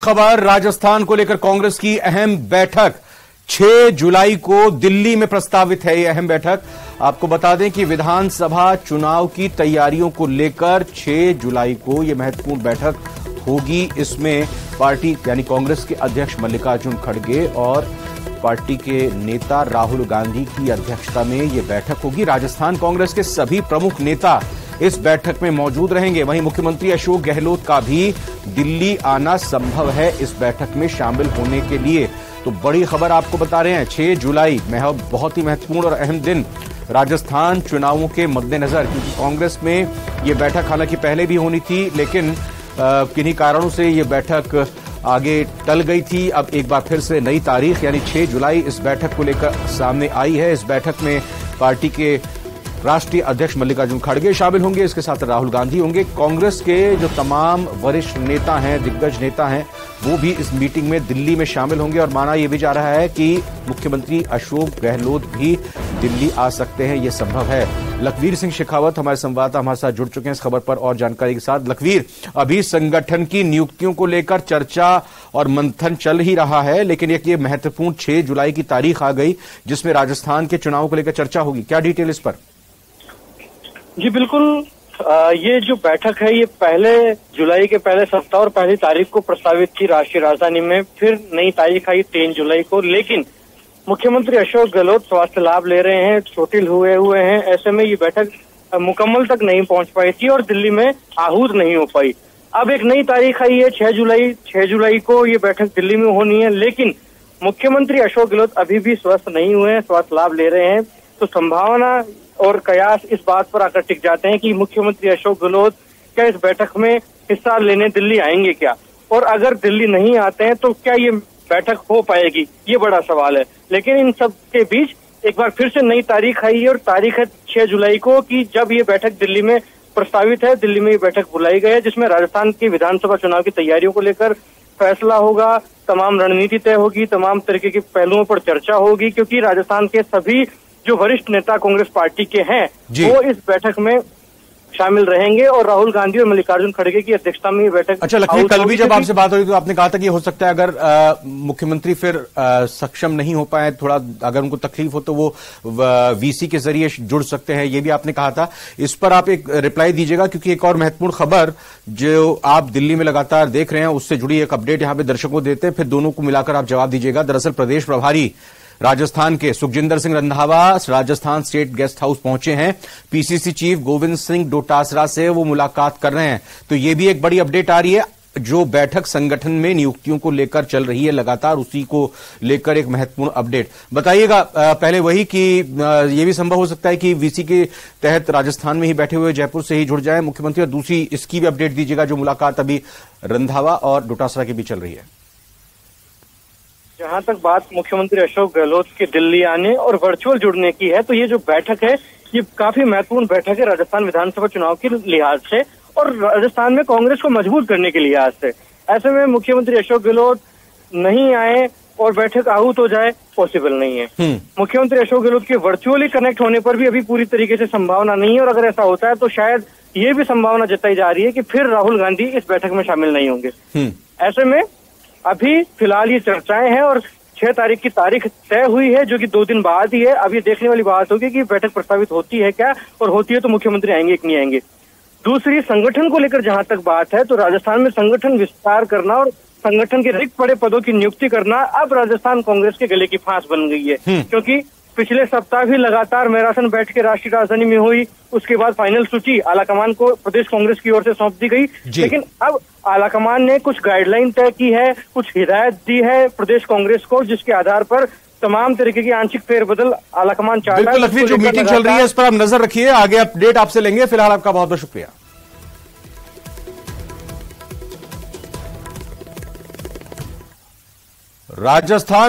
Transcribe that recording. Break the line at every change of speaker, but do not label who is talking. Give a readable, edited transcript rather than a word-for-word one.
खबर, राजस्थान को लेकर कांग्रेस की अहम बैठक 6 जुलाई को दिल्ली में प्रस्तावित है। यह अहम बैठक, आपको बता दें कि विधानसभा चुनाव की तैयारियों को लेकर 6 जुलाई को यह महत्वपूर्ण बैठक होगी। इसमें पार्टी यानी कांग्रेस के अध्यक्ष मल्लिकार्जुन खड़गे और पार्टी के नेता राहुल गांधी की अध्यक्षता में यह बैठक होगी। राजस्थान कांग्रेस के सभी प्रमुख नेता इस बैठक में मौजूद रहेंगे। वहीं मुख्यमंत्री अशोक गहलोत का भी दिल्ली आना संभव है इस बैठक में शामिल होने के लिए। तो बड़ी खबर आपको बता रहे हैं, 6 जुलाई बहुत ही महत्वपूर्ण और अहम दिन राजस्थान चुनावों के मद्देनजर, क्योंकि कांग्रेस में यह बैठक हालांकि पहले भी होनी थी, लेकिन किन्हीं कारणों से यह बैठक आगे टल गई थी। अब एक बार फिर से नई तारीख यानी 6 जुलाई इस बैठक को लेकर सामने आई है। इस बैठक में पार्टी के राष्ट्रीय अध्यक्ष मल्लिकार्जुन खड़गे शामिल होंगे, इसके साथ राहुल गांधी होंगे। कांग्रेस के जो तमाम वरिष्ठ नेता हैं, दिग्गज नेता हैं, वो भी इस मीटिंग में दिल्ली में शामिल होंगे और माना यह भी जा रहा है कि मुख्यमंत्री अशोक गहलोत भी दिल्ली आ सकते हैं, यह संभव है। लखवीर सिंह शेखावत हमारे संवाददाता हमारे साथ जुड़ चुके हैं इस खबर पर और जानकारी के साथ। लखवीर, अभी संगठन की नियुक्तियों को लेकर चर्चा और मंथन चल ही रहा है, लेकिन एक ये महत्वपूर्ण 6 जुलाई की तारीख आ गई जिसमें राजस्थान के चुनाव को लेकर चर्चा होगी। क्या डिटेल इस पर?
जी बिल्कुल, ये जो बैठक है ये पहले जुलाई के पहले सप्ताह और पहली तारीख को प्रस्तावित थी राष्ट्रीय राजधानी में। फिर नई तारीख आई 3 जुलाई को, लेकिन मुख्यमंत्री अशोक गहलोत स्वास्थ्य लाभ ले रहे हैं, चोटिल हुए हैं। ऐसे में ये बैठक मुकम्मल तक नहीं पहुंच पाई थी और दिल्ली में आहूत नहीं हो पाई। अब एक नई तारीख आई है 6 जुलाई को ये बैठक दिल्ली में होनी है, लेकिन मुख्यमंत्री अशोक गहलोत अभी भी स्वस्थ नहीं हुए हैं, स्वास्थ्य लाभ ले रहे हैं। तो संभावना और कयास इस बात पर आकर टिक जाते हैं कि मुख्यमंत्री अशोक गहलोत क्या इस बैठक में हिस्सा लेने दिल्ली आएंगे क्या, और अगर दिल्ली नहीं आते हैं तो क्या ये बैठक हो पाएगी, ये बड़ा सवाल है। लेकिन इन सब के बीच एक बार फिर से नई तारीख आई है और तारीख है 6 जुलाई को, कि जब ये बैठक दिल्ली में प्रस्तावित है। दिल्ली में ये बैठक बुलाई गई है जिसमें राजस्थान की विधानसभा चुनाव की तैयारियों को लेकर फैसला होगा, तमाम रणनीति तय होगी, तमाम तरीके के पहलुओं पर चर्चा होगी, क्योंकि राजस्थान के सभी जो वरिष्ठ नेता कांग्रेस पार्टी के हैं वो इस बैठक में शामिल रहेंगे और राहुल गांधी और मल्लिकार्जुन खड़गे की अध्यक्षता में ये बैठक।
अच्छा लखवीर, कल भी जब आपसे बात हुई तो आपने कहा था कि हो सकता है अगर मुख्यमंत्री फिर सक्षम नहीं हो पाए, थोड़ा अगर उनको तकलीफ हो तो वो वीसी के जरिए जुड़ सकते हैं, ये भी आपने कहा था। इस पर आप एक रिप्लाई दीजिएगा, क्योंकि एक और महत्वपूर्ण खबर जो आप दिल्ली में लगातार देख रहे हैं उससे जुड़ी एक अपडेट यहां पर दर्शकों को देते हैं, फिर दोनों को मिलाकर आप जवाब दीजिएगा। दरअसल प्रदेश प्रभारी राजस्थान के Sukhjinder Singh Randhawa Rajasthan state guest house पहुंचे हैं। पीसीसी चीफ गोविंद सिंह डोटासरा से वो मुलाकात कर रहे हैं। तो ये भी एक बड़ी अपडेट आ रही है, जो बैठक संगठन में नियुक्तियों को लेकर चल रही है लगातार, उसी को लेकर एक महत्वपूर्ण अपडेट बताइएगा। पहले वही कि ये भी संभव हो सकता है कि वीसी के तहत राजस्थान में ही बैठे हुए जयपुर से ही जुड़ जाए मुख्यमंत्री, और दूसरी इसकी भी अपडेट दीजिएगा जो मुलाकात अभी रंधावा और डोटासरा के बीच चल रही है।
जहां तक बात मुख्यमंत्री अशोक गहलोत के दिल्ली आने और वर्चुअल जुड़ने की है, तो ये जो बैठक है ये काफी महत्वपूर्ण बैठक है राजस्थान विधानसभा चुनाव के लिहाज से और राजस्थान में कांग्रेस को मजबूत करने के लिहाज से। ऐसे में मुख्यमंत्री अशोक गहलोत नहीं आए और बैठक आहूत हो जाए, पॉसिबल नहीं है। मुख्यमंत्री अशोक गहलोत के वर्चुअली कनेक्ट होने पर भी अभी पूरी तरीके से संभावना नहीं है, और अगर ऐसा होता है तो शायद ये भी संभावना जताई जा रही है कि फिर राहुल गांधी इस बैठक में शामिल नहीं होंगे। ऐसे में अभी फिलहाल ये चर्चाएं हैं और 6 तारीख की तारीख तय हुई है, जो कि 2 दिन बाद ही है। अब ये देखने वाली बात होगी कि बैठक प्रस्तावित होती है क्या, और होती है तो मुख्यमंत्री आएंगे कि नहीं आएंगे। दूसरी, संगठन को लेकर जहां तक बात है, तो राजस्थान में संगठन विस्तार करना और संगठन के रिक्त पड़े पदों की नियुक्ति करना अब राजस्थान कांग्रेस के गले की फांस बन गई है, क्योंकि पिछले सप्ताह भी लगातार मैराथन बैठ के राष्ट्रीय राजधानी में हुई। उसके बाद फाइनल सूची आलाकमान को प्रदेश कांग्रेस की ओर से सौंप दी गई, लेकिन अब आलाकमान ने कुछ गाइडलाइन तय की है, कुछ हिदायत दी है प्रदेश कांग्रेस को, जिसके आधार पर तमाम तरीके की आंशिक फेरबदल आलाकमान चाह रहा है।
लखवीर, जो मीटिंग चल रही है इस पर आप नजर रखिए, आगे अपडेट आपसे लेंगे। फिलहाल आपका बहुत बहुत शुक्रिया। राजस्थान